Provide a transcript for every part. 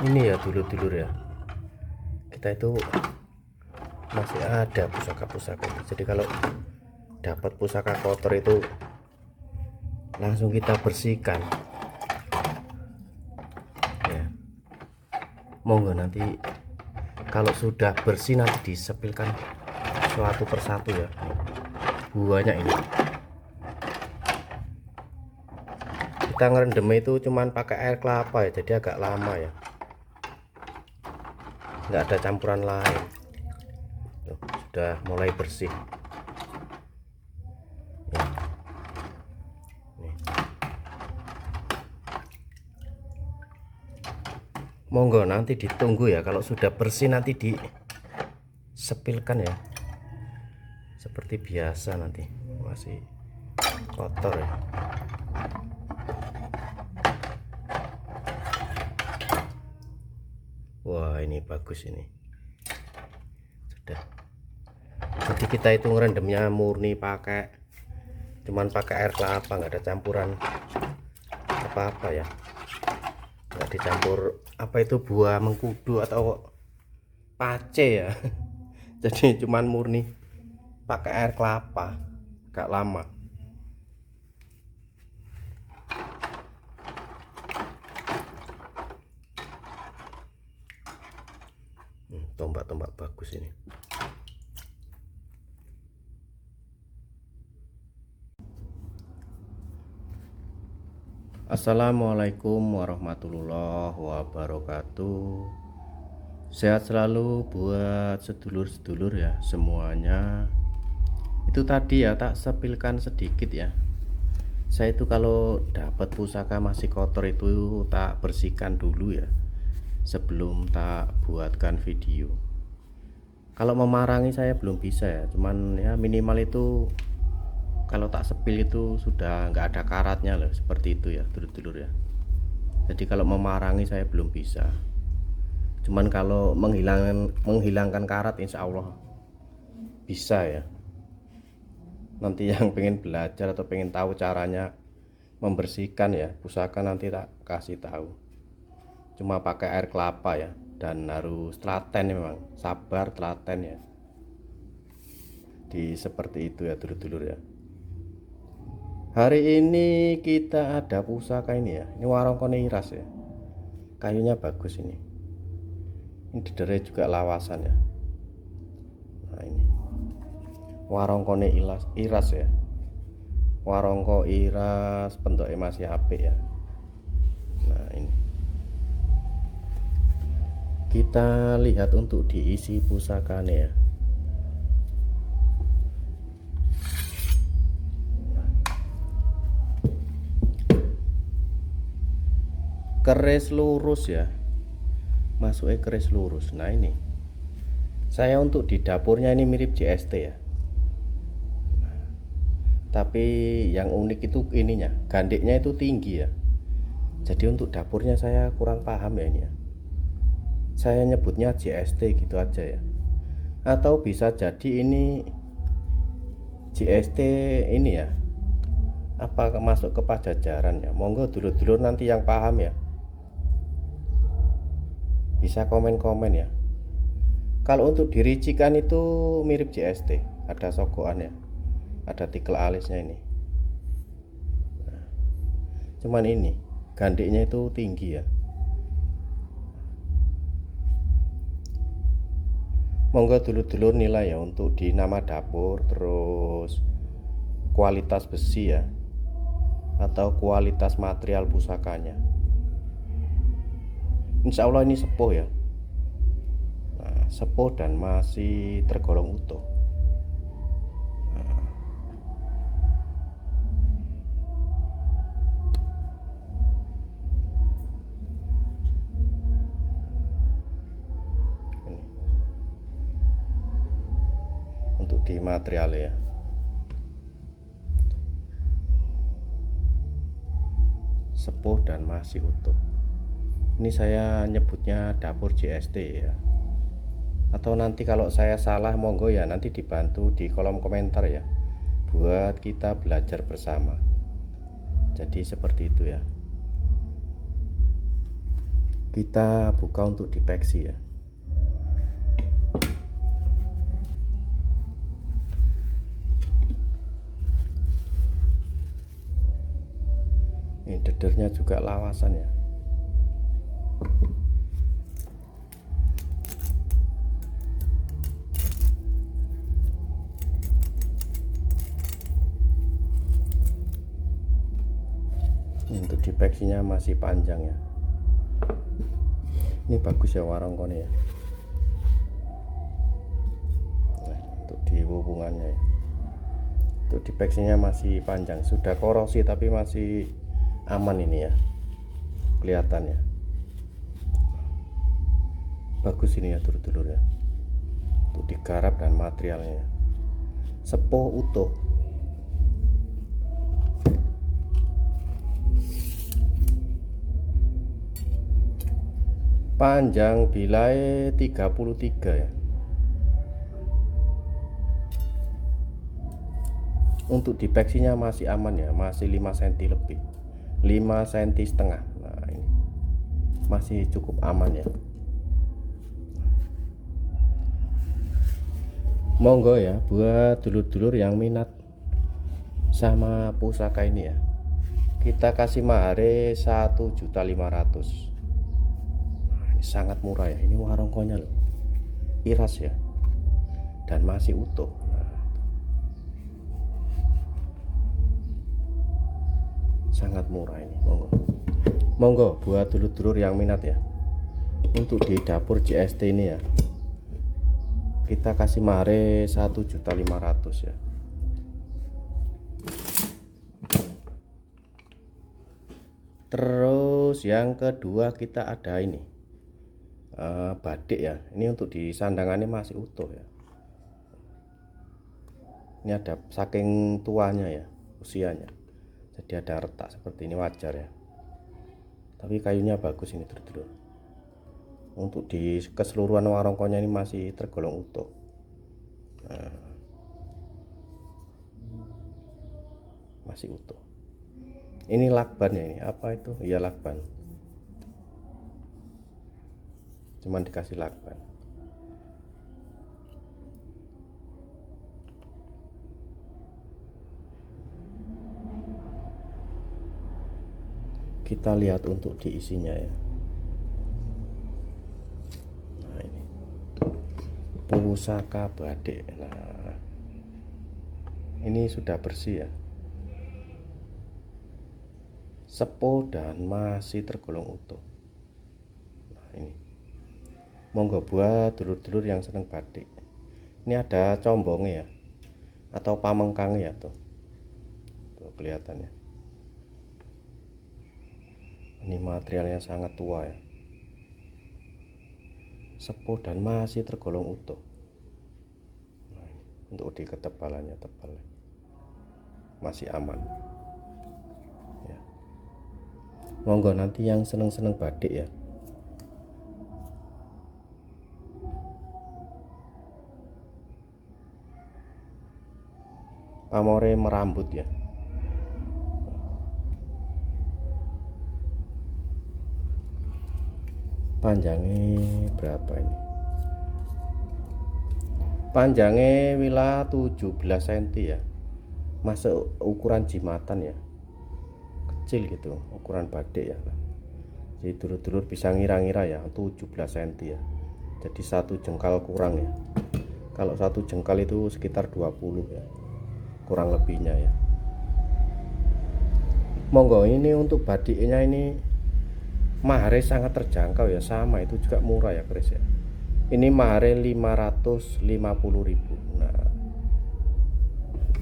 Ini ya dulur-dulur ya, kita itu masih ada pusaka-pusaka ini. Jadi kalau dapat pusaka kotor itu langsung kita bersihkan ya. Monggo nanti kalau sudah bersih nanti disepilkan suatu persatu ya. Banyak ini. Kita ngerendam itu cuman pakai air kelapa ya, jadi agak lama ya, nggak ada campuran lain. Tuh, sudah mulai bersih ya. Nih. Monggo nanti ditunggu ya, kalau sudah bersih nanti disepilkan ya, seperti biasa. Nanti masih kotor ya. Wah, ini bagus ini. Sudah. Jadi kita itu ngerendamnya murni cuman pakai air kelapa, nggak ada campuran apa-apa ya. Nggak dicampur apa itu buah mengkudu atau pace ya. Jadi cuman murni pakai air kelapa, agak lama. Tombak-tombak bagus ini. Assalamualaikum warahmatullahi wabarakatuh. Sehat selalu buat sedulur-sedulur ya semuanya. Itu tadi ya tak sepilkan sedikit ya. Saya itu kalau dapat pusaka masih kotor itu tak bersihkan dulu ya, sebelum tak buatkan video. Kalau memarangi saya belum bisa ya, cuman ya minimal itu kalau tak sepil itu sudah nggak ada karatnya loh, seperti itu ya dulur-dulur ya. Jadi kalau memarangi saya belum bisa, cuman kalau menghilangkan karat insya Allah bisa ya. Nanti yang pengen belajar atau pengen tahu caranya membersihkan ya pusaka nanti tak kasih tahu. Cuma pakai air kelapa ya, dan harus telaten ya, memang sabar telaten ya. Di seperti itu ya dulur-dulur ya. Hari ini kita ada pusaka ini ya. Ini warongkone iras ya. Kayunya bagus ini. Ini diderai juga lawasan ya. Nah ini warongkone iras ya. Warongko iras bentuknya masih apik ya. Nah ini kita lihat untuk diisi pusakanya ya. Keris lurus ya, masuknya keris lurus. Nah ini saya untuk di dapurnya ini mirip JST ya. Nah, tapi yang unik itu ininya, gandiknya itu tinggi ya. Jadi untuk dapurnya saya kurang paham ya ini ya. Saya nyebutnya JST gitu aja ya. Atau bisa jadi ini JST ini ya, apa masuk ke Pajajaran ya. Monggo dulur-dulur nanti yang paham ya, bisa komen-komen ya. Kalau untuk diricikan itu mirip JST, ada sogokan ya, ada tikel alisnya ini. Nah, cuman ini gandiknya itu tinggi ya. Monggo dulur-dulur nilai ya untuk di nama dapur, terus kualitas besi ya, atau kualitas material pusakanya. Insya Allah ini sepuh ya. Nah, sepuh dan masih tergolong utuh. Nah, ini untuk di material ya. Sepuh dan masih utuh. Ini saya nyebutnya dapur JST ya. Atau nanti kalau saya salah monggo ya nanti dibantu di kolom komentar ya, buat kita belajar bersama. Jadi seperti itu ya. Kita buka untuk dipeksi ya. Ini dedernya juga lawasan ya. Untuk dipeksinya masih panjang ya. Ini bagus ya warongkone ya. Nah, untuk di hubungannya ya. Untuk dipeksinya masih panjang, sudah korosi tapi masih aman ini ya, kelihatan ya. Bagus ini ya dulur-dulur ya, untuk digarap dan materialnya sepuh utuh. Panjang bilai 33 ya. Untuk dipeksinya masih aman ya, masih 5 cm lebih, 5 cm setengah. Nah ini masih cukup aman ya. Monggo ya buat dulur-dulur yang minat sama pusaka ini ya, kita kasih mahare 1.500.000. Nah, ini sangat murah ya, ini warongkonya loh, iras ya, dan masih utuh. Sangat murah ini. Monggo buat dulur-dulur yang minat ya, untuk di dapur JST ini ya, kita kasih mahare 1.500.000 ya. Terus yang kedua kita ada ini badik ya, ini untuk di sandangannya masih utuh ya. Ini ada saking tuanya ya usianya, jadi ada retak seperti ini, wajar ya, tapi kayunya bagus ini dulur-dulur. Untuk di keseluruhan warongkonya ini masih tergolong utuh. Nah, masih utuh. Ini lakban ya, ini apa itu? Iya lakban, cuman dikasih lakban. Kita lihat untuk diisinya ya. Pusaka badik. Nah, ini sudah bersih ya, sepuh dan masih tergolong utuh. Nah, ini monggo buat dulur-dulur yang seneng badik. Ini ada combongnya ya, atau pamengkangnya ya tuh kelihatannya. Ini materialnya sangat tua ya, sepuh dan masih tergolong utuh. Nah, untuk di ketebalannya tebal, masih aman ya. Monggo nanti yang seneng-seneng badik ya, pamore merambut ya. Panjangnya berapa ini? Panjangnya wilayah 17 cm ya, masuk ukuran jimatan ya, kecil gitu ukuran badik ya. Jadi dulur-dulur bisa ngira-ngira ya, 17 cm ya, jadi satu jengkal kurang ya. Kalau satu jengkal itu sekitar 20 ya, kurang lebihnya ya. Monggo ini untuk badiknya ini mahare sangat terjangkau ya, sama itu juga murah ya Chris ya. Ini mahare 550.000. Nah,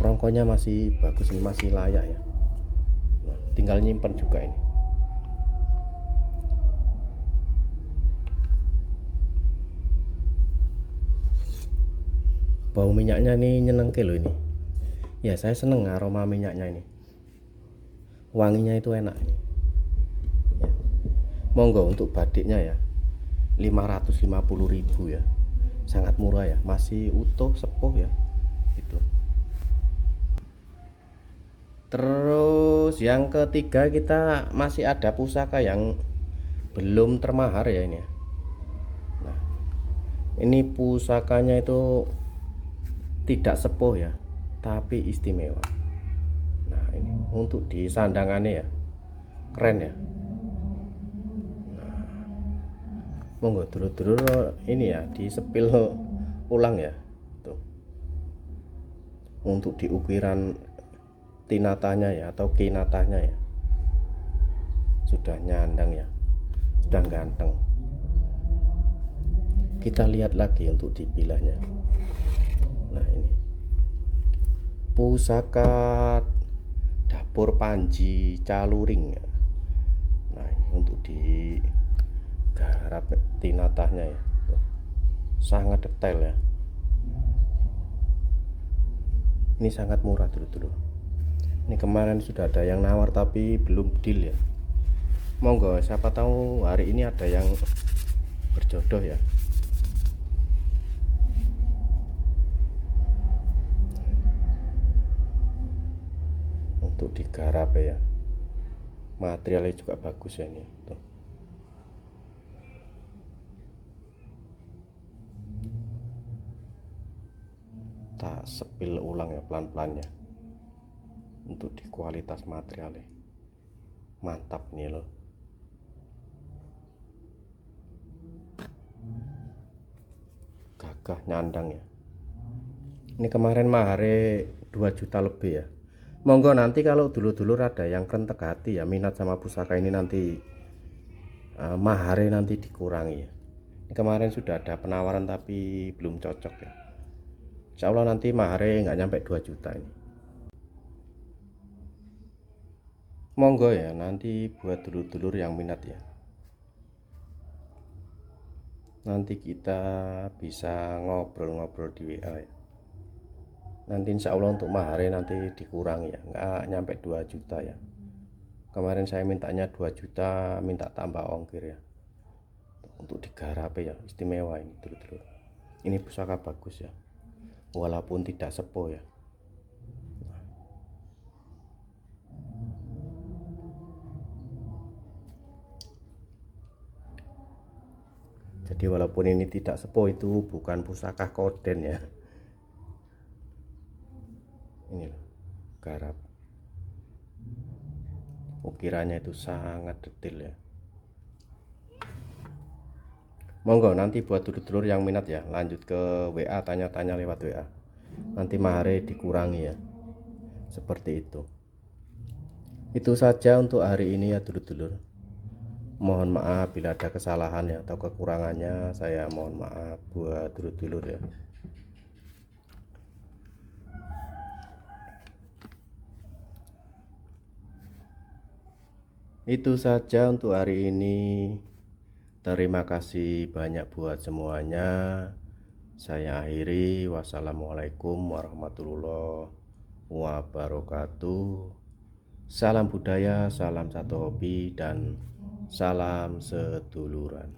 rongkonya masih bagus, ini masih layak ya. Nah, tinggal nyimpen juga ini. Bau minyaknya nih nyenengke loh ini. Ya saya seneng aroma minyaknya ini. Wanginya itu enak ini. Ya. Monggo untuk badiknya ya, 550.000 ya, sangat murah ya, masih utuh sepuh ya itu. Terus yang ketiga kita masih ada pusaka yang belum termahar ya ini ya. Nah, ini pusakanya itu tidak sepuh ya, tapi istimewa. Nah, ini untuk di sandangannya ya, keren ya. Monggo dulur-dulur ini ya disepil ulang ya. Tuh. Untuk di ukiran tinatanya ya atau kinatanya ya. Sudah nyandang ya. Sudah ganteng. Kita lihat lagi untuk dipilahnya. Nah, ini. Pusaka dapur Panji Caluring ya. Nah, ini untuk di garap tinatanya ya. Tuh. Sangat detail ya. Ini sangat murah dulu. Ini kemarin sudah ada yang nawar tapi belum deal ya. Monggo siapa tahu hari ini ada yang berjodoh ya. Untuk digarap ya. Materialnya juga bagus ya ini. Tuh. Tak sepil ulang ya pelan-pelan ya. Untuk di kualitas materialnya. Mantap nih loh. Gagah nyandang ya. Ini kemarin mahare 2 juta lebih ya. Monggo nanti kalau dulur-dulur ada yang kentek hati ya minat sama pusaka ini nanti mahare nanti dikurangi ya. Ini kemarin sudah ada penawaran tapi belum cocok ya. Insya Allah nanti mahare nggak nyampe 2 juta ini. Monggo ya nanti buat dulur-dulur yang minat ya. Nanti kita bisa ngobrol-ngobrol di WA ya. Nanti insya Allah untuk mahare nanti dikurangi ya, nggak nyampe 2 juta ya. Kemarin saya mintanya 2 juta, minta tambah ongkir ya. Untuk digarap ya, istimewa ini dulur-dulur. Ini pusaka bagus ya, walaupun tidak sepuh ya. Jadi walaupun ini tidak sepuh itu bukan pusaka koden ya. Ini loh, garap. Ukirannya itu sangat detail ya. Monggo nanti buat dulur-dulur yang minat ya, lanjut ke WA, tanya-tanya lewat WA. Nanti mahare dikurangi ya. Seperti itu. Itu saja untuk hari ini ya dulur-dulur. Mohon maaf bila ada kesalahan ya atau kekurangannya, saya mohon maaf buat dulur-dulur ya. Itu saja untuk hari ini. Terima kasih banyak buat semuanya. Saya akhiri. Wassalamualaikum warahmatullahi wabarakatuh. Salam budaya, salam satu hobi, dan salam seduluran.